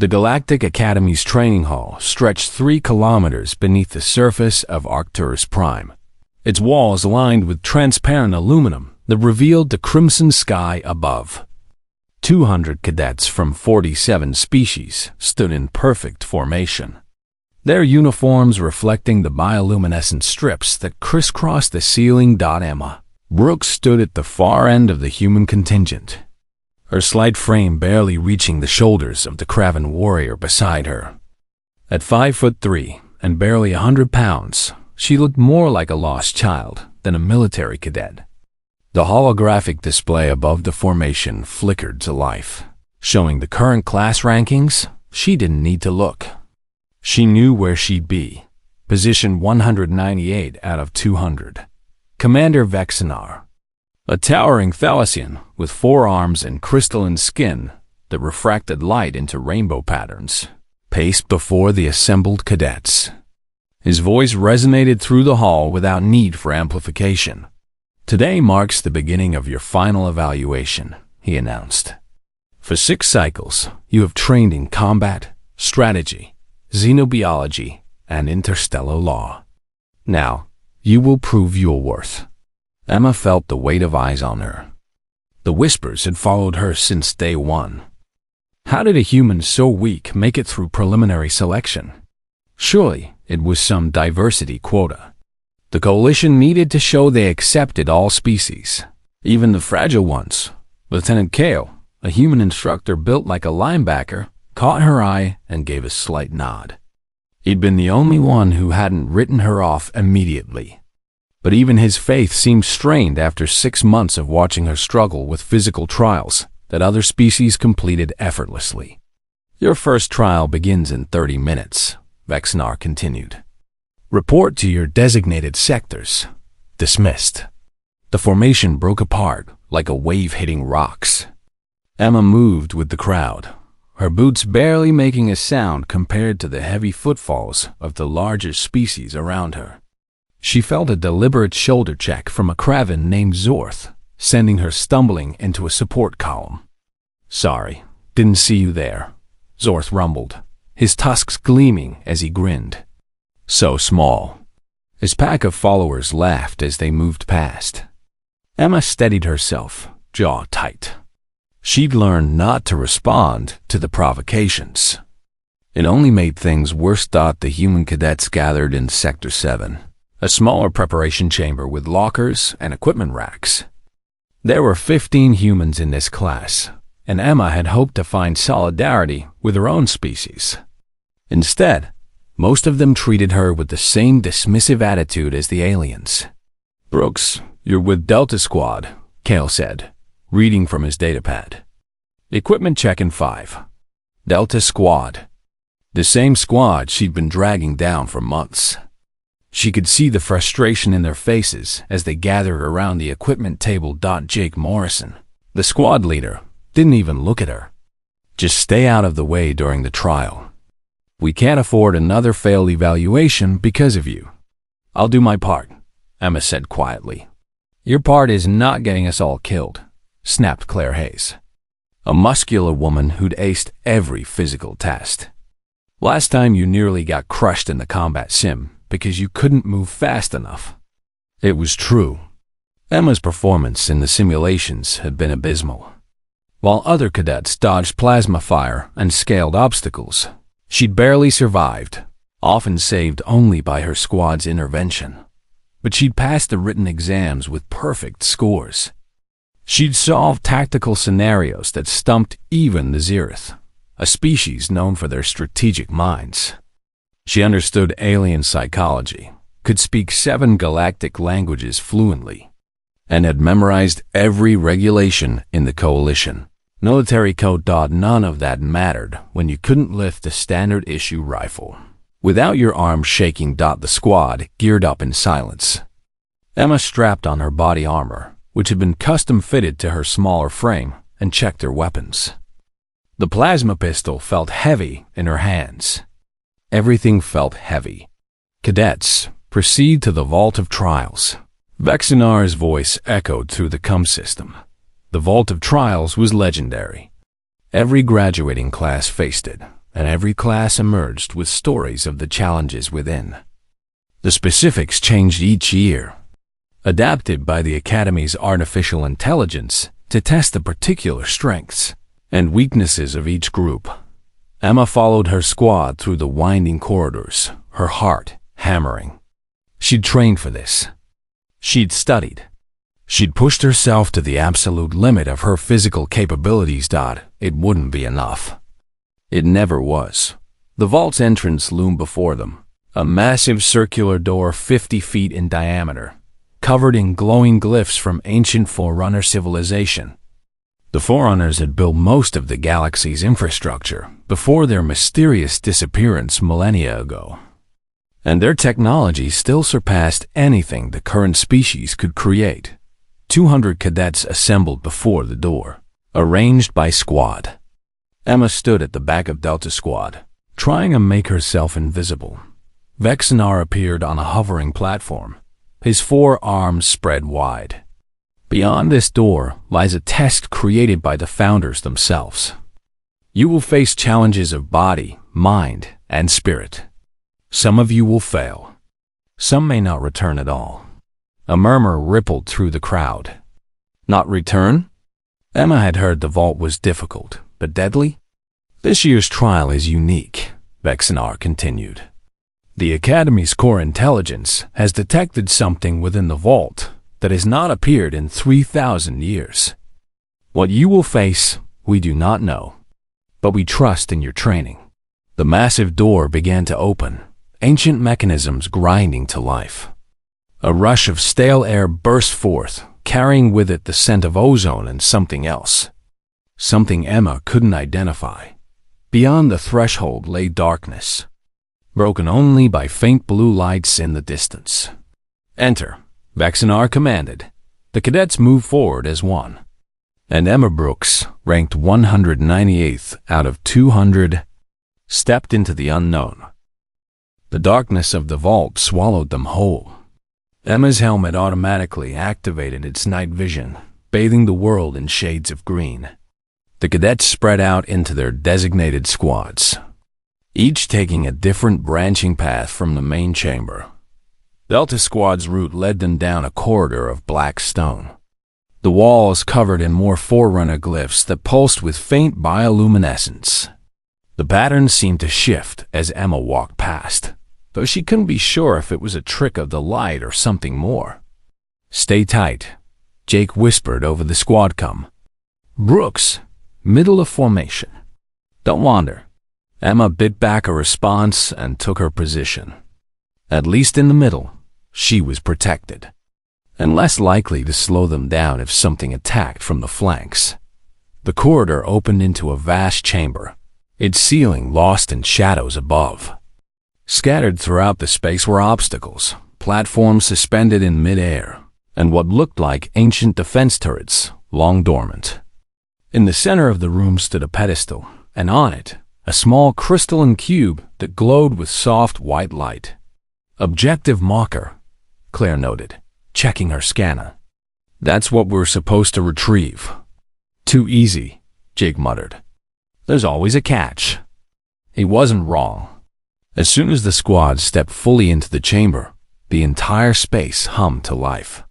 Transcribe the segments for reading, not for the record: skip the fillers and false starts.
The Galactic Academy's training hall stretched 3 kilometers beneath the surface of Arcturus Prime, its walls lined with transparent aluminum that revealed the crimson sky above. 200 cadets from 47 species stood in perfect formation, their uniforms reflecting the bioluminescent strips that crisscrossed the ceiling. Emma Brooks stood at the far end of the human contingent, her slight frame barely reaching the shoulders of the Kraven warrior beside her. At 5'3" and barely 100 pounds, she looked more like a lost child than a military cadet. The holographic display above the formation flickered to life, showing the current class rankings. She didn't need to look. She knew where she'd be, position 198 out of 200. Commander Vexenar, a towering Thalassian with 4 arms and crystalline skin that refracted light into rainbow patterns, paced before the assembled cadets. His voice resonated through the hall without need for amplification. "Today marks the beginning of your final evaluation," he announced. "For 6 cycles, you have trained in combat, strategy, xenobiology, and interstellar law. Now, you will prove your worth." Emma felt the weight of eyes on her. The whispers had followed her since day 1. How did a human so weak make it through preliminary selection? Surely it was some diversity quota. The coalition needed to show they accepted all species, even the fragile ones. Lieutenant Kale, a human instructor built like a linebacker, caught her eye and gave a slight nod. He'd been the only one who hadn't written her off immediately. But even his faith seemed strained after 6 months of watching her struggle with physical trials that other species completed effortlessly. "Your first trial begins in 30 minutes, Vexenar continued. "Report to your designated sectors." Dismissed. The formation broke apart like a wave hitting rocks. Emma moved with the crowd, her boots barely making a sound compared to the heavy footfalls of the larger species around her. She felt a deliberate shoulder check from a Kraven named Zorth, sending her stumbling into a support column. "Sorry, didn't see you there," Zorth rumbled, his tusks gleaming as he grinned. "So small." His pack of followers laughed as they moved past. Emma steadied herself, jaw tight. She'd learned not to respond to the provocations. It only made things worse. The human cadets gathered in Sector 7, a smaller preparation chamber with lockers and equipment racks. There were 15 humans in this class, and Emma had hoped to find solidarity with her own species. Instead, most of them treated her with the same dismissive attitude as the aliens. "Brooks, you're with Delta Squad," Kale said, reading from his datapad. "Equipment check in 5. Delta Squad." The same squad she'd been dragging down for months. She could see the frustration in their faces as they gathered around the equipment table. Jake Morrison, the squad leader, didn't even look at her. "Just stay out of the way during the trial. We can't afford another failed evaluation because of you." "I'll do my part," Emma said quietly. "Your part is not getting us all killed," snapped Claire Hayes, a muscular woman who'd aced every physical test. "Last time you nearly got crushed in the combat sim because you couldn't move fast enough." It was true. Emma's performance in the simulations had been abysmal. While other cadets dodged plasma fire and scaled obstacles, she'd barely survived, often saved only by her squad's intervention. But she'd passed the written exams with perfect scores. She'd solved tactical scenarios that stumped even the Zereth, a species known for their strategic minds. She understood alien psychology, could speak 7 galactic languages fluently, and had memorized every regulation in the coalition. Military code. None of that mattered when you couldn't lift a standard issue rifle without your arms shaking. The squad geared up in silence. Emma strapped on her body armor, which had been custom fitted to her smaller frame, and checked her weapons. The plasma pistol felt heavy in her hands. Everything felt heavy. "Cadets, proceed to the Vault of Trials." Vexenar's voice echoed through the comm system. The Vault of Trials was legendary. Every graduating class faced it, and every class emerged with stories of the challenges within. The specifics changed each year, adapted by the Academy's artificial intelligence to test the particular strengths and weaknesses of each group. Emma followed her squad through the winding corridors, her heart hammering. She'd trained for this. She'd studied. She'd pushed herself to the absolute limit of her physical capabilities. It wouldn't be enough. It never was. The vault's entrance loomed before them, a massive circular door 50 feet in diameter, covered in glowing glyphs from ancient Forerunner civilization. The Forerunners had built most of the galaxy's infrastructure before their mysterious disappearance millennia ago, and their technology still surpassed anything the current species could create. 200 cadets assembled before the door, arranged by squad. Emma stood at the back of Delta Squad, trying to make herself invisible. Vexenar appeared on a hovering platform, his 4 arms spread wide. Beyond this door lies a test created by the founders themselves. You will face challenges of body, mind, and spirit. Some of you will fail. Some may not return at all. A murmur rippled through the crowd. Not return? Emma had heard the vault was difficult, but deadly? This year's trial is unique, Vexenar continued. The Academy's core intelligence has detected something within the vault that has not appeared in 3,000 years. What you will face, we do not know, but we trust in your training. The massive door began to open, ancient mechanisms grinding to life. A rush of stale air burst forth, carrying with it the scent of ozone and something else. Something Emma couldn't identify. Beyond the threshold lay darkness, broken only by faint blue lights in the distance. Enter, Vexenar commanded. The cadets moved forward as one, and Emma Brooks, ranked 198th out of 200, stepped into the unknown. The darkness of the vault swallowed them whole. Emma's helmet automatically activated its night vision, bathing the world in shades of green. The cadets spread out into their designated squads, each taking a different branching path from the main chamber. Delta Squad's route led them down a corridor of black stone, the walls covered in more Forerunner glyphs that pulsed with faint bioluminescence. The pattern seemed to shift as Emma walked past, though she couldn't be sure if it was a trick of the light or something more. Stay tight, Jake whispered over the squad com. Brooks, middle of formation. Don't wander. Emma bit back a response and took her position. At least in the middle, she was protected, and less likely to slow them down if something attacked from the flanks. The corridor opened into a vast chamber, its ceiling lost in shadows above. Scattered throughout the space were obstacles, platforms suspended in mid-air, and what looked like ancient defense turrets, long dormant. In the center of the room stood a pedestal, and on it, a small crystalline cube that glowed with soft white light. Objective marker, Claire noted, checking her scanner. That's what we're supposed to retrieve. Too easy, Jake muttered. There's always a catch. He wasn't wrong. As soon as the squad stepped fully into the chamber, the entire space hummed to life.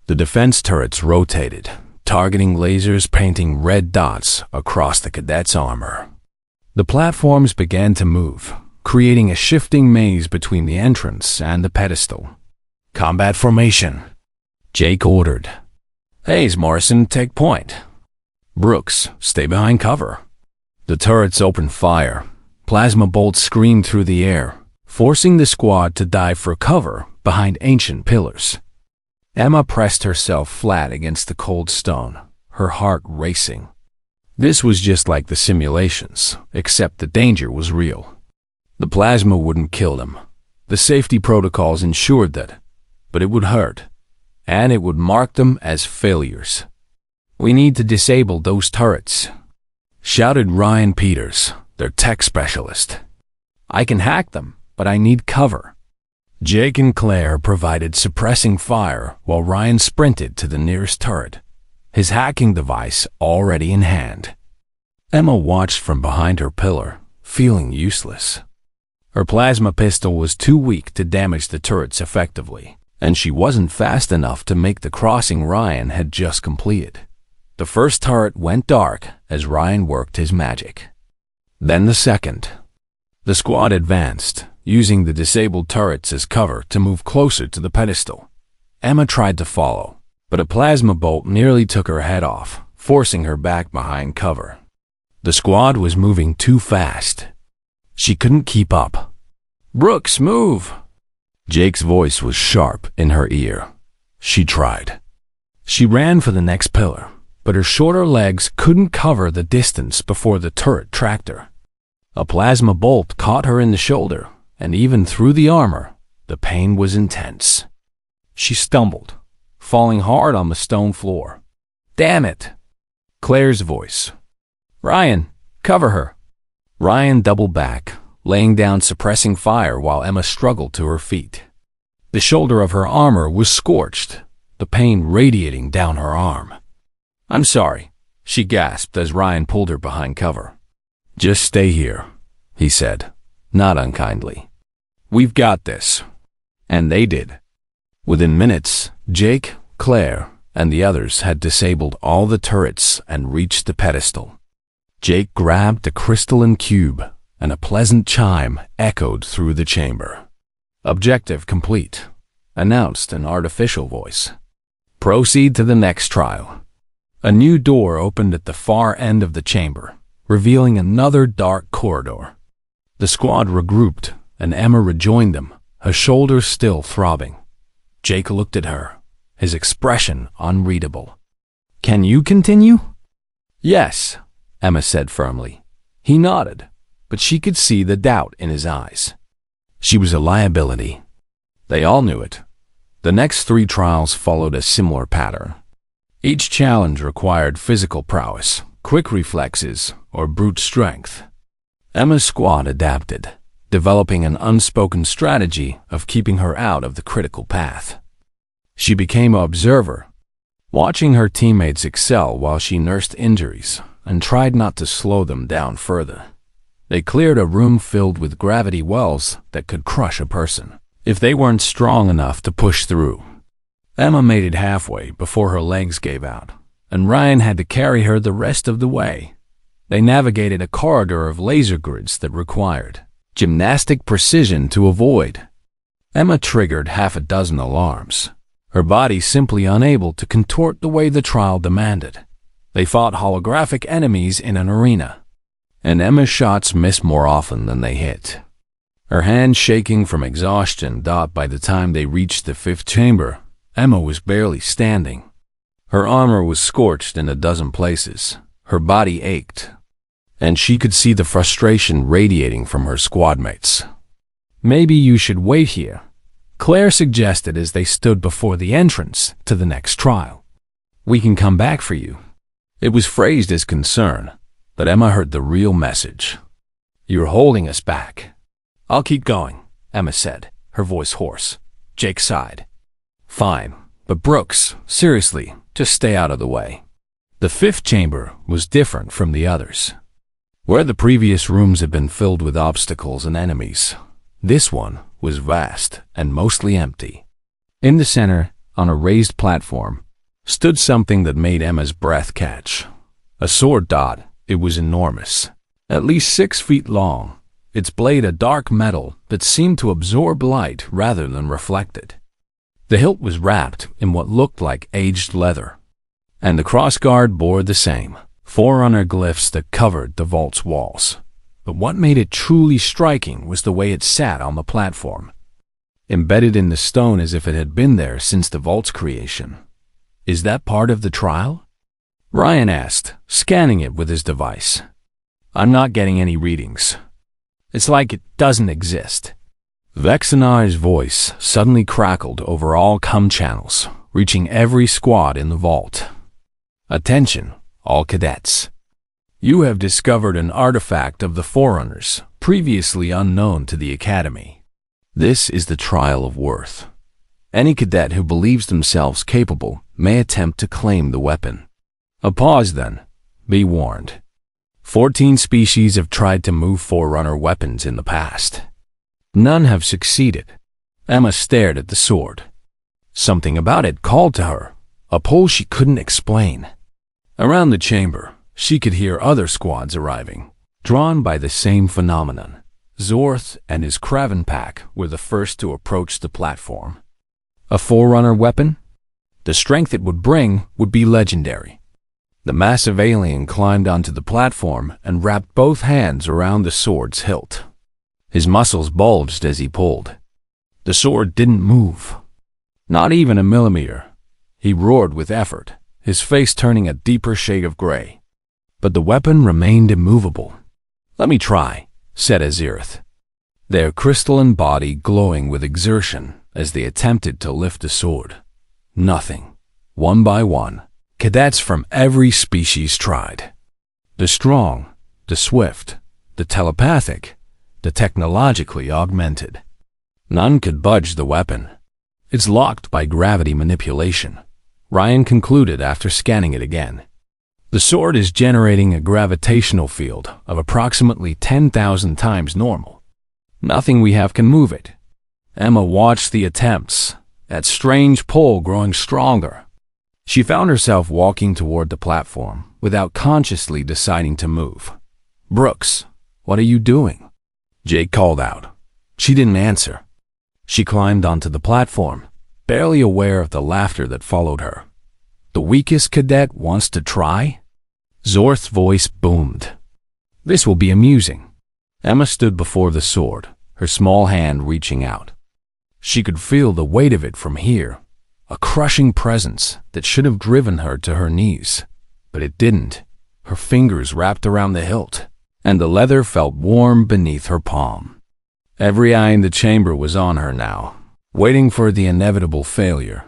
The defense turrets rotated, targeting lasers painting red dots across the cadets' armor. The platforms began to move, creating a shifting maze between the entrance and the pedestal. Combat formation, Jake ordered. Hayes Morrison, take point. Brooks, stay behind cover. The turrets opened fire. Plasma bolts screamed through the air, forcing the squad to dive for cover behind ancient pillars. Emma pressed herself flat against the cold stone, her heart racing. This was just like the simulations, except the danger was real. The plasma wouldn't kill them. The safety protocols ensured that, but it would hurt, and it would mark them as failures. We need to disable those turrets, shouted Ryan Peters, their tech specialist. I can hack them, but I need cover. Jake and Claire provided suppressing fire while Ryan sprinted to the nearest turret, his hacking device already in hand. Emma watched from behind her pillar, feeling useless. Her plasma pistol was too weak to damage the turrets effectively, and she wasn't fast enough to make the crossing Ryan had just completed. The first turret went dark as Ryan worked his magic. Then the second. The squad advanced, using the disabled turrets as cover to move closer to the pedestal. Emma tried to follow, but a plasma bolt nearly took her head off, forcing her back behind cover. The squad was moving too fast. She couldn't keep up. "Brooks, move!" Jake's voice was sharp in her ear. She tried. She ran for the next pillar, but her shorter legs couldn't cover the distance before the turret tracked her. A plasma bolt caught her in the shoulder, and even through the armor, the pain was intense. She stumbled, falling hard on the stone floor. "Damn it!" Claire's voice. "Ryan, cover her." Ryan doubled back, laying down suppressing fire while Emma struggled to her feet. The shoulder of her armor was scorched, the pain radiating down her arm. "I'm sorry," she gasped as Ryan pulled her behind cover. "Just stay here," he said, not unkindly. "We've got this." And they did. Within minutes, Jake, Claire, and the others had disabled all the turrets and reached the pedestal. Jake grabbed a crystalline cube, and a pleasant chime echoed through the chamber. "Objective complete," announced an artificial voice. "Proceed to the next trial." A new door opened at the far end of the chamber, revealing another dark corridor. The squad regrouped, and Emma rejoined them, her shoulders still throbbing. Jake looked at her, his expression unreadable. "Can you continue?" "Yes," Emma said firmly. He nodded, but she could see the doubt in his eyes. She was a liability. They all knew it. The next 3 trials followed a similar pattern. Each challenge required physical prowess, quick reflexes, or brute strength. Emma's squad adapted, developing an unspoken strategy of keeping her out of the critical path. She became an observer, watching her teammates excel while she nursed injuries and tried not to slow them down further. They cleared a room filled with gravity wells that could crush a person if they weren't strong enough to push through. Emma made it halfway before her legs gave out, and Ryan had to carry her the rest of the way. They navigated a corridor of laser grids that required gymnastic precision to avoid. Emma triggered 6 alarms, her body simply unable to contort the way the trial demanded. They fought holographic enemies in an arena, and Emma's shots missed more often than they hit. Her hands shaking from exhaustion. By the time they reached the 5th chamber, Emma was barely standing. Her armor was scorched in 12 places. Her body ached, and she could see the frustration radiating from her squadmates. "Maybe you should wait here," Claire suggested as they stood before the entrance to the next trial. "We can come back for you." It was phrased as concern, but Emma heard the real message. "You're holding us back." "I'll keep going," Emma said, her voice hoarse. Jake sighed. "Fine, but Brooks, seriously, just stay out of the way." The 5th chamber was different from the others. Where the previous rooms had been filled with obstacles and enemies, this one was vast and mostly empty. In the center, on a raised platform, stood something that made Emma's breath catch. A sword dot. It was enormous, at least 6 feet long, its blade a dark metal that seemed to absorb light rather than reflect it. The hilt was wrapped in what looked like aged leather, and the crossguard bore the same Forerunner glyphs that covered the vault's walls. But what made it truly striking was the way it sat on the platform, embedded in the stone as if it had been there since the vault's creation. "Is that part of the trial?" Ryan asked, scanning it with his device. "I'm not getting any readings. It's like it doesn't exist." Vexenar's voice suddenly crackled over all comm channels, reaching every squad in the vault. "Attention, all cadets. You have discovered an artifact of the Forerunners, previously unknown to the Academy. This is the trial of worth. Any cadet who believes themselves capable may attempt to claim the weapon. A pause then. Be warned. 14 species have tried to move Forerunner weapons in the past. None have succeeded. Emma stared at the sword. Something about it called to her, a pull she couldn't explain. Around the chamber, she could hear other squads arriving, drawn by the same phenomenon. Zorth and his Kraven pack were the first to approach the platform. A Forerunner weapon? The strength it would bring would be legendary. The massive alien climbed onto the platform and wrapped both hands around the sword's hilt. His muscles bulged as he pulled. The sword didn't move. Not even a millimeter. He roared with effort, his face turning a deeper shade of gray. But the weapon remained immovable. "Let me try," said Azirath, their crystalline body glowing with exertion as they attempted to lift the sword. Nothing. One by one, cadets from every species tried. The strong, the swift, the telepathic, the technologically augmented. None could budge the weapon. "It's locked by gravity manipulation," Ryan concluded after scanning it again. "The sword is generating a gravitational field of approximately 10,000 times normal. Nothing we have can move it." Emma watched the attempts, that strange pull growing stronger. She found herself walking toward the platform without consciously deciding to move. "Brooks, what are you doing?" Jake called out. She didn't answer. She climbed onto the platform, barely aware of the laughter that followed her. "The weakest cadet wants to try?" Zorth's voice boomed. "This will be amusing." Emma stood before the sword, her small hand reaching out. She could feel the weight of it from here, a crushing presence that should have driven her to her knees. But it didn't. Her fingers wrapped around the hilt, and the leather felt warm beneath her palm. Every eye in the chamber was on her now, waiting for the inevitable failure.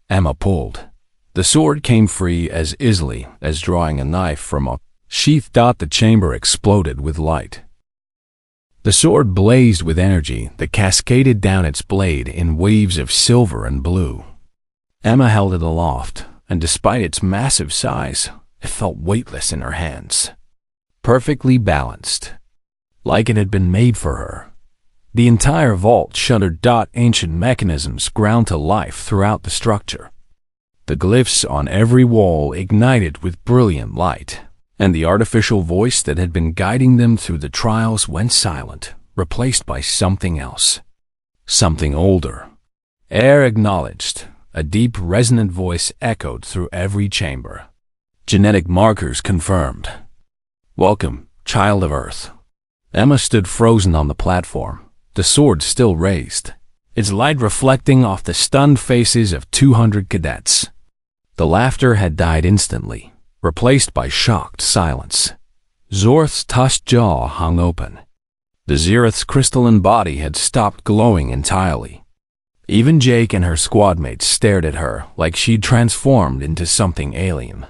Emma pulled. The sword came free as easily as drawing a knife from a sheath. The chamber exploded with light. The sword blazed with energy that cascaded down its blade in waves of silver and blue. Emma held it aloft, and despite its massive size, it felt weightless in her hands. Perfectly balanced, like it had been made for her. The entire vault shuddered. Ancient mechanisms ground to life throughout the structure. The glyphs on every wall ignited with brilliant light, and the artificial voice that had been guiding them through the trials went silent, replaced by something else. Something older. Air acknowledged. A deep, resonant voice echoed through every chamber. Genetic markers confirmed. "Welcome, child of Earth." Emma stood frozen on the platform, the sword still raised, its light reflecting off the stunned faces of 200 cadets. The laughter had died instantly, replaced by shocked silence. Zorth's tusked jaw hung open. The Zirath's crystalline body had stopped glowing entirely. Even Jake and her squadmates stared at her like she'd transformed into something alien.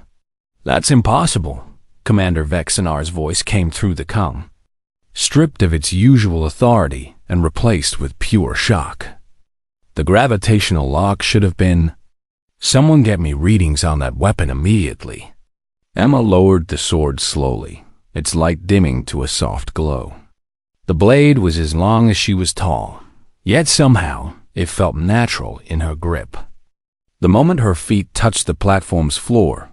"That's impossible," Commander Vexenar's voice came through the comm, stripped of its usual authority and replaced with pure shock. "The gravitational lock should have been... Someone get me readings on that weapon immediately." Emma lowered the sword slowly, its light dimming to a soft glow. The blade was as long as she was tall, yet somehow it felt natural in her grip. The moment her feet touched the platform's floor,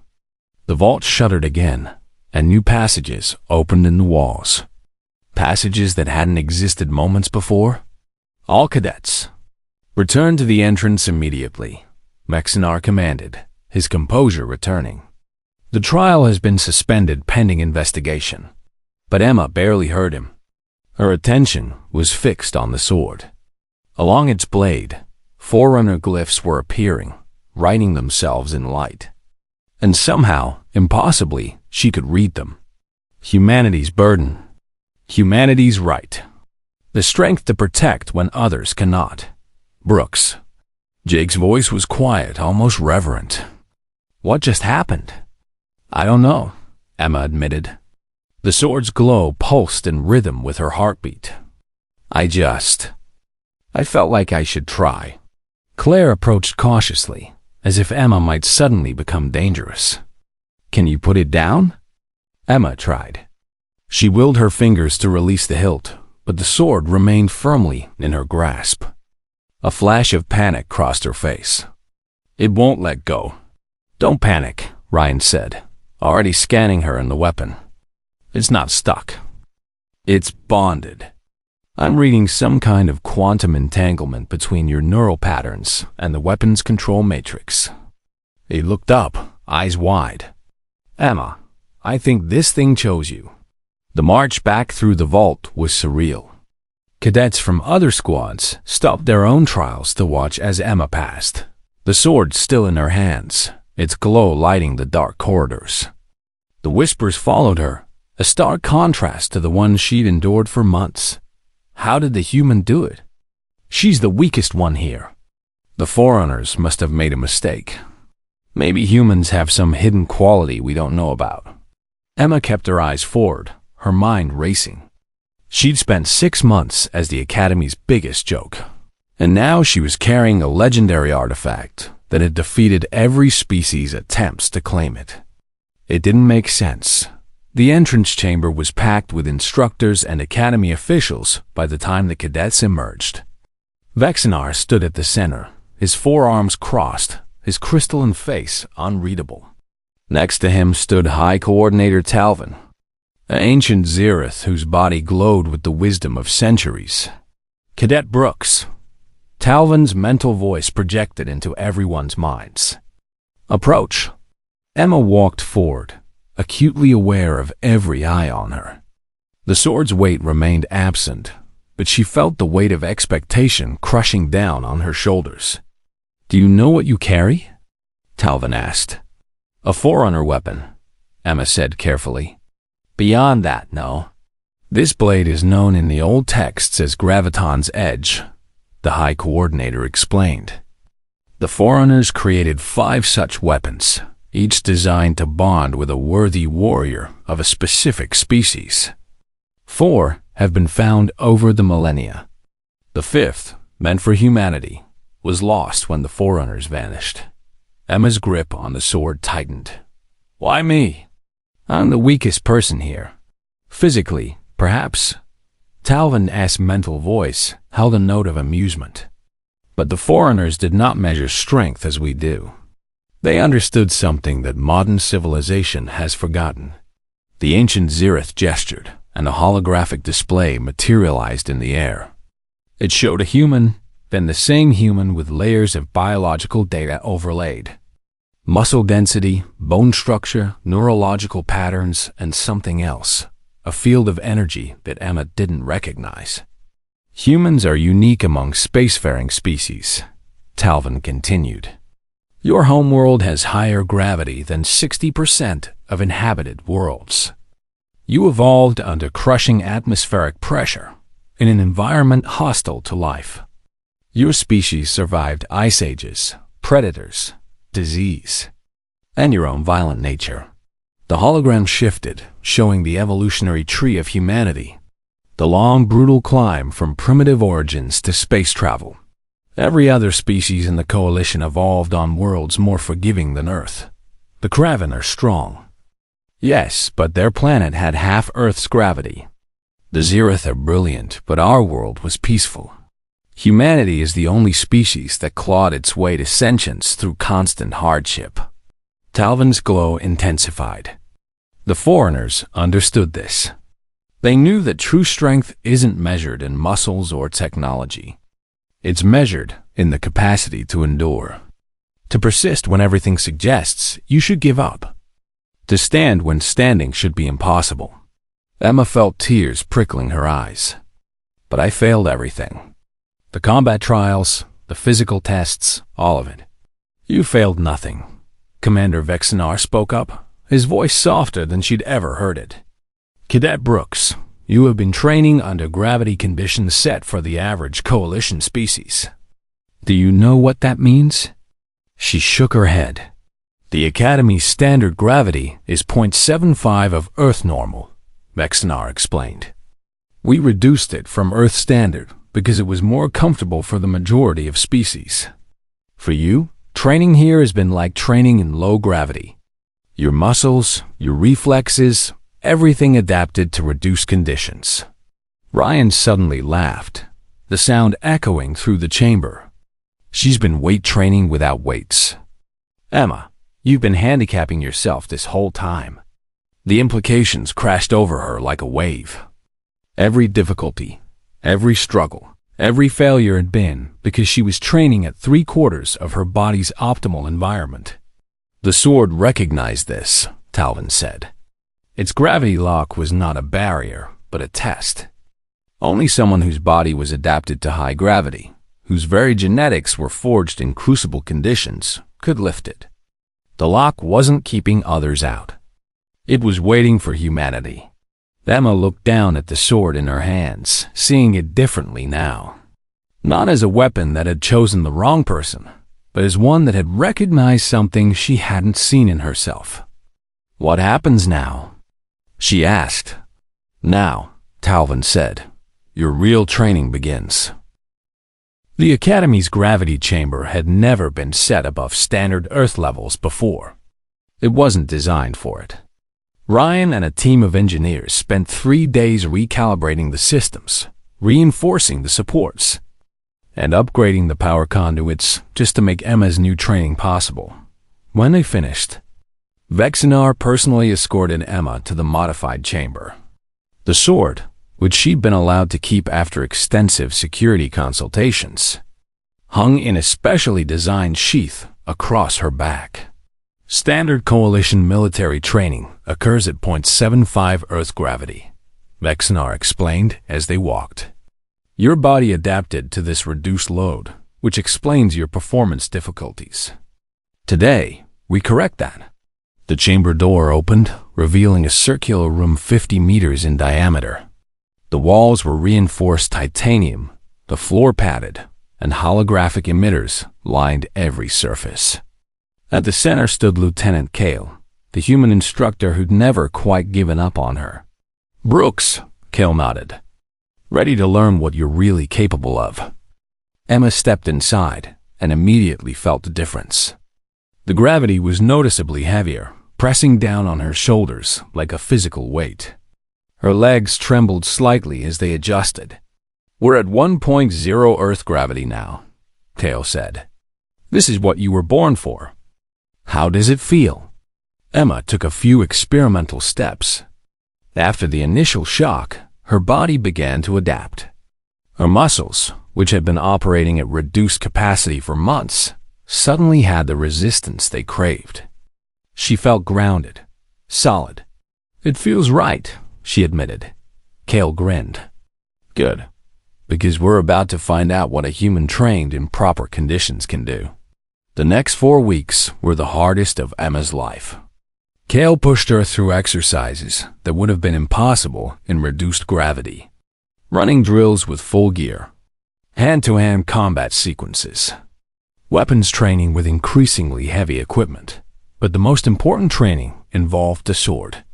the vault shuddered again, and new passages opened in the walls. Passages that hadn't existed moments before. "All cadets, return to the entrance immediately," Vexenar commanded, his composure returning. "The trial has been suspended pending investigation." But Emma barely heard him. Her attention was fixed on the sword. Along its blade, Forerunner glyphs were appearing, writing themselves in light. And somehow, impossibly, she could read them. Humanity's burden. Humanity's right. The strength to protect when others cannot. "Brooks." Jake's voice was quiet, almost reverent. "What just happened?" "I don't know," Emma admitted. The sword's glow pulsed in rhythm with her heartbeat. I felt like I should try." Claire approached cautiously, as if Emma might suddenly become dangerous. "Can you put it down?" Emma tried. She willed her fingers to release the hilt, but the sword remained firmly in her grasp. A flash of panic crossed her face. It won't let go. Don't panic, Ryan said, already scanning her and the weapon. It's not stuck. It's bonded. I'm reading some kind of quantum entanglement between your neural patterns and the weapon's control matrix. He looked up, eyes wide. Emma, I think this thing chose you. The march back through the vault was surreal. Cadets from other squads stopped their own trials to watch as Emma passed, the sword still in her hands, its glow lighting the dark corridors. The whispers followed her, a stark contrast to the ones she'd endured for months. How did the human do it? She's the weakest one here. The Forerunners must have made a mistake. Maybe humans have some hidden quality we don't know about. Emma kept her eyes forward, her mind racing. She'd spent 6 months as the Academy's biggest joke, and now she was carrying a legendary artifact that had defeated every species' attempts to claim it. It didn't make sense. The entrance chamber was packed with instructors and Academy officials by the time the cadets emerged. Vexenar stood at the center, his forearms crossed, his crystalline face unreadable. Next to him stood High Coordinator Talvin, an ancient Xerath whose body glowed with the wisdom of centuries. Cadet Brooks. Talvin's mental voice projected into everyone's minds. Approach. Emma walked forward, acutely aware of every eye on her. The sword's weight remained absent, but she felt the weight of expectation crushing down on her shoulders. Do you know what you carry? Talvin asked. A Forerunner weapon, Emma said carefully. Beyond that, no. This blade is known in the old texts as Graviton's Edge, the High Coordinator explained. The Forerunners created 5 such weapons, each designed to bond with a worthy warrior of a specific species. 4 have been found over the millennia. The 5th, meant for humanity, was lost when the Forerunners vanished. Emma's grip on the sword tightened. Why me? I'm the weakest person here. Physically, perhaps. Talvin's mental voice held a note of amusement. But the Forerunners did not measure strength as we do. They understood something that modern civilization has forgotten. The ancient Xerath gestured, and a holographic display materialized in the air. It showed a human, then the same human with layers of biological data overlaid. Muscle density, bone structure, neurological patterns, and something else. A field of energy that Emma didn't recognize. Humans are unique among spacefaring species, Talvin continued. Your homeworld has higher gravity than 60% of inhabited worlds. You evolved under crushing atmospheric pressure in an environment hostile to life. Your species survived ice ages, predators, disease, and your own violent nature. The hologram shifted, showing the evolutionary tree of humanity. The long, brutal climb from primitive origins to space travel. Every other species in the Coalition evolved on worlds more forgiving than Earth. The Kraven are strong. Yes, but their planet had half Earth's gravity. The Xerath are brilliant, but our world was peaceful. Humanity is the only species that clawed its way to sentience through constant hardship. Talvin's glow intensified. The Forerunners understood this. They knew that true strength isn't measured in muscles or technology. It's measured in the capacity to endure. To persist when everything suggests you should give up. To stand when standing should be impossible. Emma felt tears prickling her eyes. But I failed everything. The combat trials, the physical tests, all of it. You failed nothing. Commander Vexenar spoke up, his voice softer than she'd ever heard it. Cadet Brooks, you have been training under gravity conditions set for the average Coalition species. Do you know what that means? She shook her head. The Academy's standard gravity is 0.75 of Earth normal, Vexenar explained. We reduced it from Earth standard because it was more comfortable for the majority of species. For you, training here has been like training in low gravity. Your muscles, your reflexes, everything adapted to reduced conditions. Ryan suddenly laughed, the sound echoing through the chamber. She's been weight training without weights. Emma, you've been handicapping yourself this whole time. The implications crashed over her like a wave. Every difficulty, every struggle, every failure had been because she was training at 3/4 of her body's optimal environment. The sword recognized this, Talvin said. Its gravity lock was not a barrier, but a test. Only someone whose body was adapted to high gravity, whose very genetics were forged in crucible conditions, could lift it. The lock wasn't keeping others out. It was waiting for humanity. Emma looked down at the sword in her hands, seeing it differently now. Not as a weapon that had chosen the wrong person, but as one that had recognized something she hadn't seen in herself. What happens now? She asked. Now, Talvin said, your real training begins. The Academy's gravity chamber had never been set above standard Earth levels before. It wasn't designed for it. Ryan and a team of engineers spent 3 days recalibrating the systems, reinforcing the supports, and upgrading the power conduits just to make Emma's new training possible. When they finished, Vexinar personally escorted Emma to the modified chamber. The sword, which she'd been allowed to keep after extensive security consultations, hung in a specially designed sheath across her back. Standard Coalition military training occurs at 0.75 Earth gravity, Vexinar explained as they walked. Your body adapted to this reduced load, which explains your performance difficulties. Today, we correct that. The chamber door opened, revealing a circular room 50 meters in diameter. The walls were reinforced titanium, the floor padded, and holographic emitters lined every surface. At the center stood Lieutenant Kale, the human instructor who'd never quite given up on her. Brooks, Kale nodded. Ready to learn what you're really capable of. Emma stepped inside and immediately felt the difference. The gravity was noticeably heavier, pressing down on her shoulders like a physical weight. Her legs trembled slightly as they adjusted. We're at 1.0 Earth gravity now, Kale said. This is what you were born for. How does it feel? Emma took a few experimental steps. After the initial shock, her body began to adapt. Her muscles, which had been operating at reduced capacity for months, suddenly had the resistance they craved. She felt grounded, solid. It feels right, she admitted. Kale grinned. Good, because we're about to find out what a human trained in proper conditions can do. The next 4 weeks were the hardest of Emma's life. Kale pushed her through exercises that would have been impossible in reduced gravity. Running drills with full gear, hand-to-hand combat sequences, weapons training with increasingly heavy equipment. But the most important training involved the sword.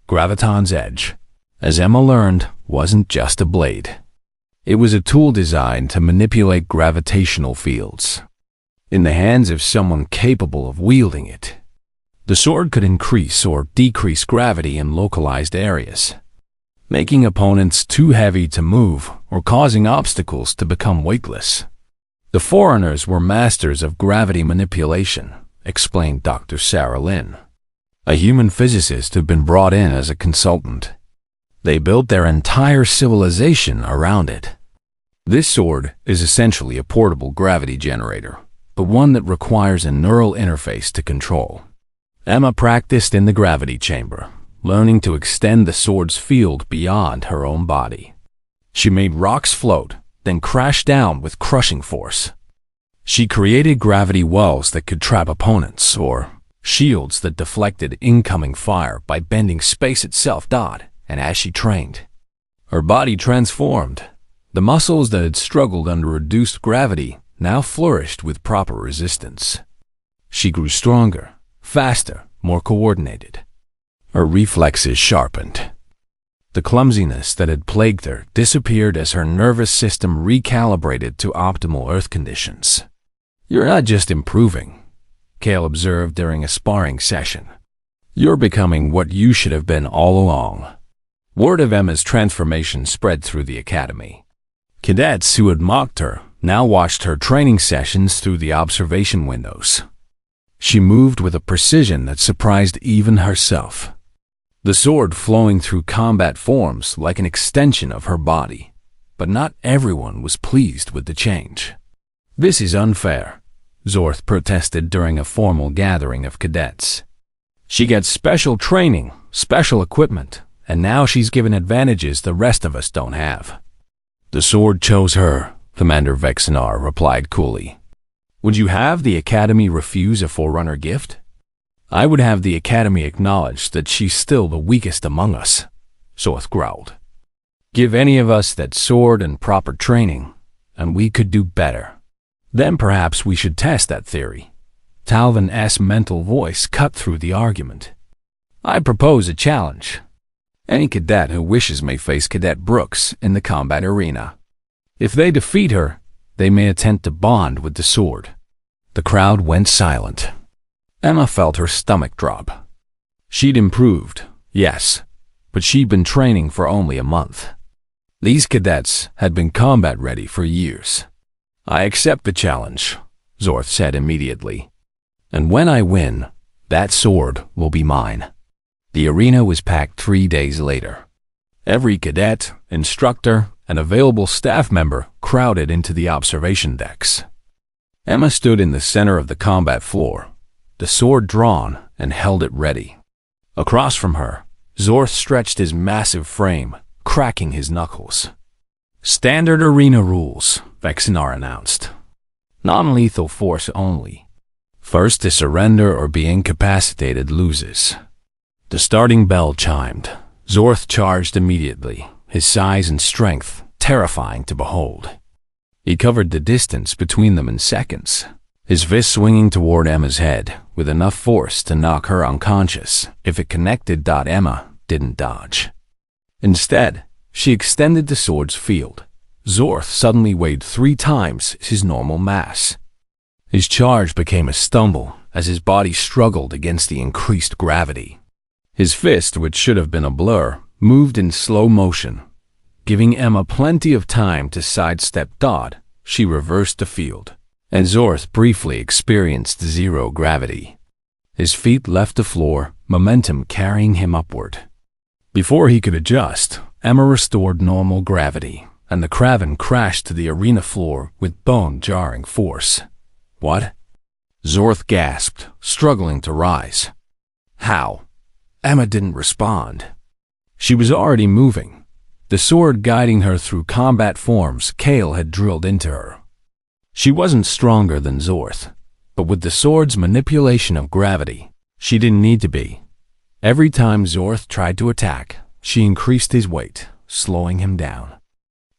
Graviton's edge, as Emma learned, wasn't just a blade. It was a tool designed to manipulate gravitational fields. In the hands of someone capable of wielding it, the sword could increase or decrease gravity in localized areas, making opponents too heavy to move or causing obstacles to become weightless. The foreigners were masters of gravity manipulation, explained Dr. Sarah Lynn, a human physicist who'd been brought in as a consultant. They built their entire civilization around it. This sword is essentially a portable gravity generator, but one that requires a neural interface to control. Emma practiced in the gravity chamber, learning to extend the sword's field beyond her own body. She made rocks float, then crash down with crushing force. She created gravity wells that could trap opponents, or shields that deflected incoming fire by bending space itself. And as she trained, her body transformed. The muscles that had struggled under reduced gravity now flourished with proper resistance. She grew stronger, faster, more coordinated. Her reflexes sharpened. The clumsiness that had plagued her disappeared as her nervous system recalibrated to optimal Earth conditions. You're not just improving, Kale observed during a sparring session. You're becoming what you should have been all along." Word of Emma's transformation spread through the academy. Cadets who had mocked her now watched her training sessions through the observation windows. She moved with a precision that surprised even herself, the sword flowing through combat forms like an extension of her body. But not everyone was pleased with the change. "This is unfair," Zorth protested during a formal gathering of cadets. "She gets special training, special equipment, and now she's given advantages the rest of us don't have." "The sword chose her," Commander Vexinar replied coolly. "Would you have the Academy refuse a Forerunner gift?" "I would have the Academy acknowledge that she's still the weakest among us," Zorth growled. "Give any of us that sword and proper training, and we could do better. Then perhaps we should test that theory." Talvin's mental voice cut through the argument. "I propose a challenge. Any cadet who wishes may face Cadet Brooks in the combat arena. If they defeat her, they may attempt to bond with the sword." The crowd went silent. Emma felt her stomach drop. She'd improved, yes, but she'd been training for only a month. These cadets had been combat ready for years. "I accept the challenge," Zorth said immediately. "And when I win, that sword will be mine." The arena was packed 3 days later. Every cadet, instructor, and available staff member crowded into the observation decks. Emma stood in the center of the combat floor, the sword drawn and held it ready. Across from her, Zorth stretched his massive frame, cracking his knuckles. "Standard arena rules," Vexinar announced. "Non-lethal force only. First to surrender or be incapacitated loses." The starting bell chimed. Zorth charged immediately, his size and strength terrifying to behold. He covered the distance between them in seconds, his fist swinging toward Emma's head with enough force to knock her unconscious if it connected. Emma didn't dodge. Instead, she extended the sword's field. Zorth suddenly weighed 3 times his normal mass. His charge became a stumble as his body struggled against the increased gravity. His fist, which should have been a blur, moved in slow motion. Giving Emma plenty of time to sidestep Dodd, she reversed the field, and Zorth briefly experienced zero gravity. His feet left the floor, momentum carrying him upward. Before he could adjust, Emma restored normal gravity, and the Kraven crashed to the arena floor with bone-jarring force. "What?" Zorth gasped, struggling to rise. "How?" Emma didn't respond. She was already moving, the sword guiding her through combat forms Kale had drilled into her. She wasn't stronger than Zorth, but with the sword's manipulation of gravity, she didn't need to be. Every time Zorth tried to attack, she increased his weight, slowing him down.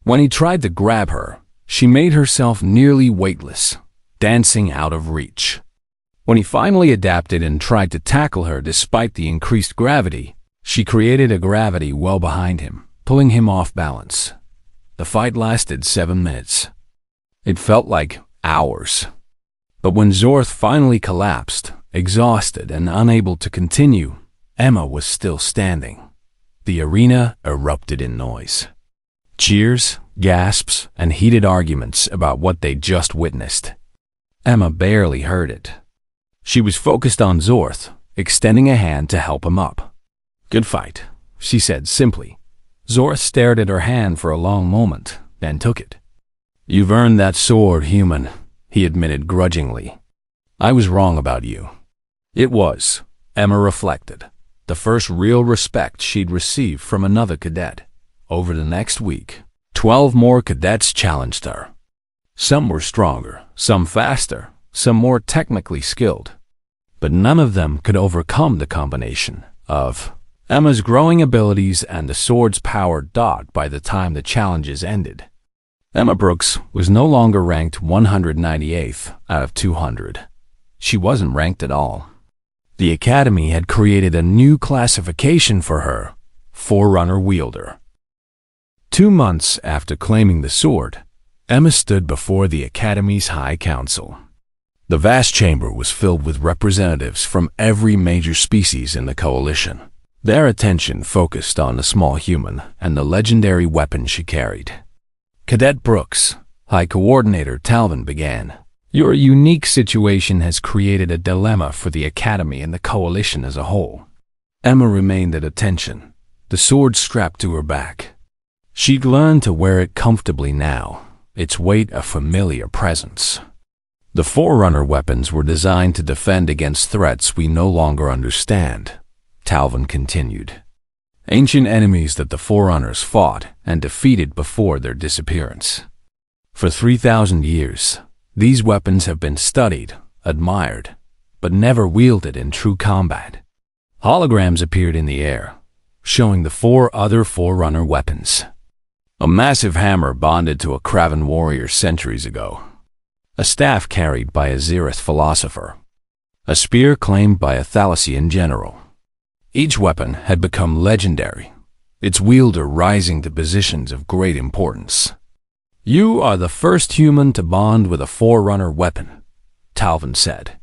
When he tried to grab her, she made herself nearly weightless, dancing out of reach. When he finally adapted and tried to tackle her despite the increased gravity, she created a gravity well behind him, pulling him off balance. The fight lasted 7 minutes. It felt like hours. But when Zorth finally collapsed, exhausted and unable to continue, Emma was still standing. The arena erupted in noise. Cheers, gasps, and heated arguments about what they'd just witnessed. Emma barely heard it. She was focused on Zorth, extending a hand to help him up. "Good fight," she said simply. Zorth stared at her hand for a long moment, then took it. "You've earned that sword, human," he admitted grudgingly. "I was wrong about you." It was, Emma reflected, the first real respect she'd received from another cadet. Over the next week, 12 more cadets challenged her. Some were stronger, some faster, some more technically skilled. But none of them could overcome the combination of Emma's growing abilities and the sword's power. By the time the challenges ended, Emma Brooks was no longer ranked 198th out of 200. She wasn't ranked at all. The Academy had created a new classification for her, Forerunner Wielder. 2 months after claiming the sword, Emma stood before the Academy's High Council. The vast chamber was filled with representatives from every major species in the coalition. Their attention focused on the small human and the legendary weapon she carried. Cadet Brooks, High Coordinator Talvin began. Your unique situation has created a dilemma for the Academy and the Coalition as a whole. Emma remained at attention, the sword strapped to her back. She'd learned to wear it comfortably now, its weight a familiar presence. The Forerunner weapons were designed to defend against threats we no longer understand, Talvin continued. Ancient enemies that the Forerunners fought and defeated before their disappearance. For 3,000 years, these weapons have been studied, admired, but never wielded in true combat. Holograms appeared in the air, showing the 4 other Forerunner weapons. A massive hammer bonded to a Kraven warrior centuries ago. A staff carried by a Zereth philosopher. A spear claimed by a Thalassian general. Each weapon had become legendary, its wielder rising to positions of great importance. You are the first human to bond with a Forerunner weapon, Talvin said.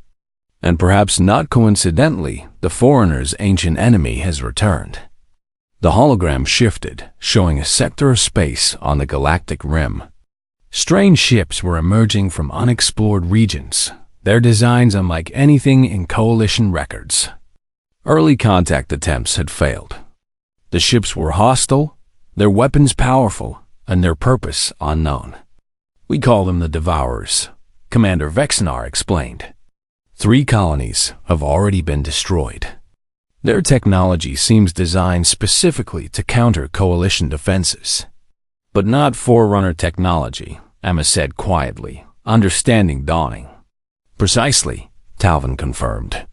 And perhaps not coincidentally, the Forerunners' ancient enemy has returned. The hologram shifted, showing a sector of space on the galactic rim. Strange ships were emerging from unexplored regions, their designs unlike anything in Coalition records. Early contact attempts had failed. The ships were hostile, their weapons powerful, and their purpose unknown. We call them the Devourers, Commander Vexenar explained. 3 colonies have already been destroyed. Their technology seems designed specifically to counter Coalition defenses. But not Forerunner technology, Emma said quietly, understanding dawning. Precisely, Talvin confirmed.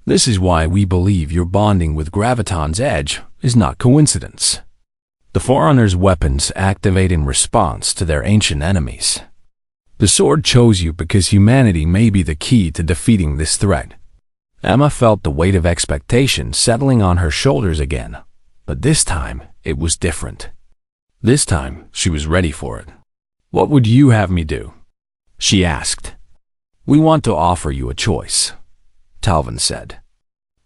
This is why we believe your bonding with Graviton's Edge is not coincidence. The Forerunners' weapons activate in response to their ancient enemies. The sword chose you because humanity may be the key to defeating this threat. Emma felt the weight of expectation settling on her shoulders again, but this time it was different. This time she was ready for it. What would you have me do? She asked. We want to offer you a choice, Talvin said.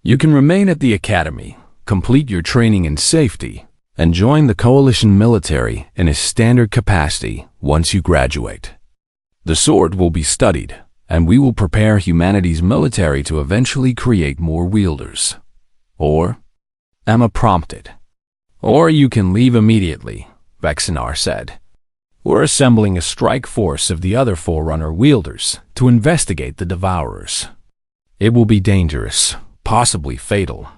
You can remain at the Academy, complete your training in safety, and join the Coalition military in a standard capacity once you graduate. The sword will be studied, and we will prepare humanity's military to eventually create more wielders. Or, Emma prompted. Or you can leave immediately, Vexenar said. We're assembling a strike force of the other Forerunner wielders to investigate the Devourers. It will be dangerous, possibly fatal,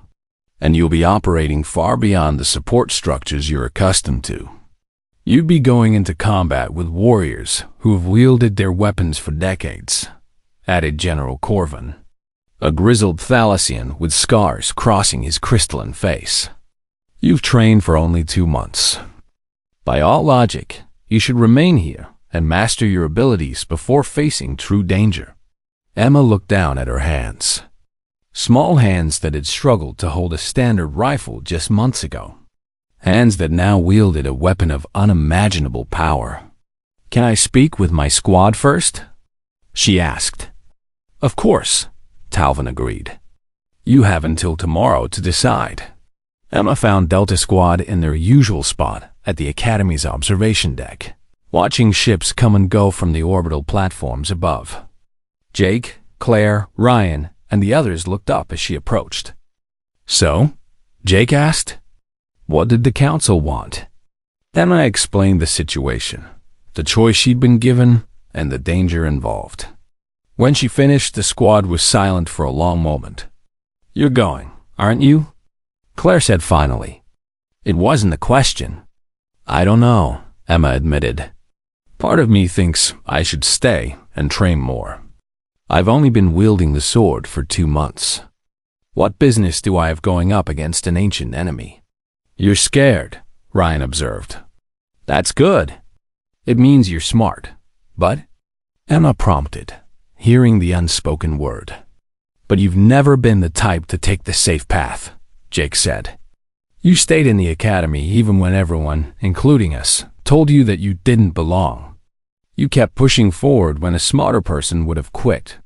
and you'll be operating far beyond the support structures you're accustomed to. You'd be going into combat with warriors who have wielded their weapons for decades, added General Corvin, a grizzled Thalassian with scars crossing his crystalline face. You've trained for only 2 months. By all logic, you should remain here and master your abilities before facing true danger. Emma looked down at her hands. Small hands that had struggled to hold a standard rifle just months ago. Hands that now wielded a weapon of unimaginable power. Can I speak with my squad first? She asked. Of course, Talvin agreed. You have until tomorrow to decide. Emma found Delta Squad in their usual spot at the Academy's observation deck, watching ships come and go from the orbital platforms above. Jake, Claire, Ryan, and the others looked up as she approached. So? Jake asked. What did the council want? Emma explained the situation, the choice she'd been given, and the danger involved. When she finished, the squad was silent for a long moment. You're going, aren't you? Claire said finally. It wasn't a question. I don't know, Emma admitted. Part of me thinks I should stay and train more. I've only been wielding the sword for 2 months. What business do I have going up against an ancient enemy? You're scared, Ryan observed. That's good. It means you're smart. But? Emma prompted, hearing the unspoken word. But you've never been the type to take the safe path, Jake said. You stayed in the Academy even when everyone, including us, told you that you didn't belong. You kept pushing forward when a smarter person would have quit.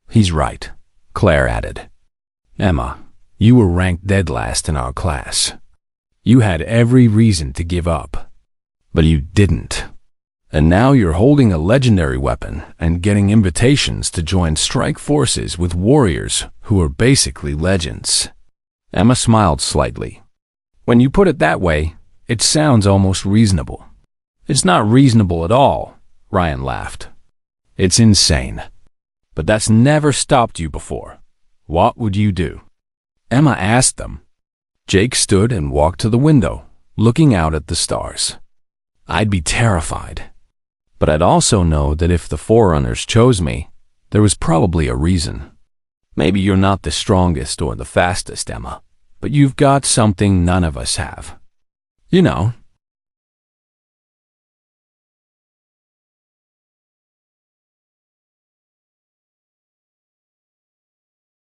He's right, Claire added. Emma, you were ranked dead last in our class. You had every reason to give up, but you didn't. And now you're holding a legendary weapon and getting invitations to join strike forces with warriors who are basically legends. Emma smiled slightly. When you put it that way, it sounds almost reasonable. It's not reasonable at all, Ryan laughed. It's insane. But that's never stopped you before. What would you do? Emma asked them. Jake stood and walked to the window, looking out at the stars. I'd be terrified. But I'd also know that if the Forerunners chose me, there was probably a reason. Maybe you're not the strongest or the fastest, Emma, but you've got something none of us have. You know,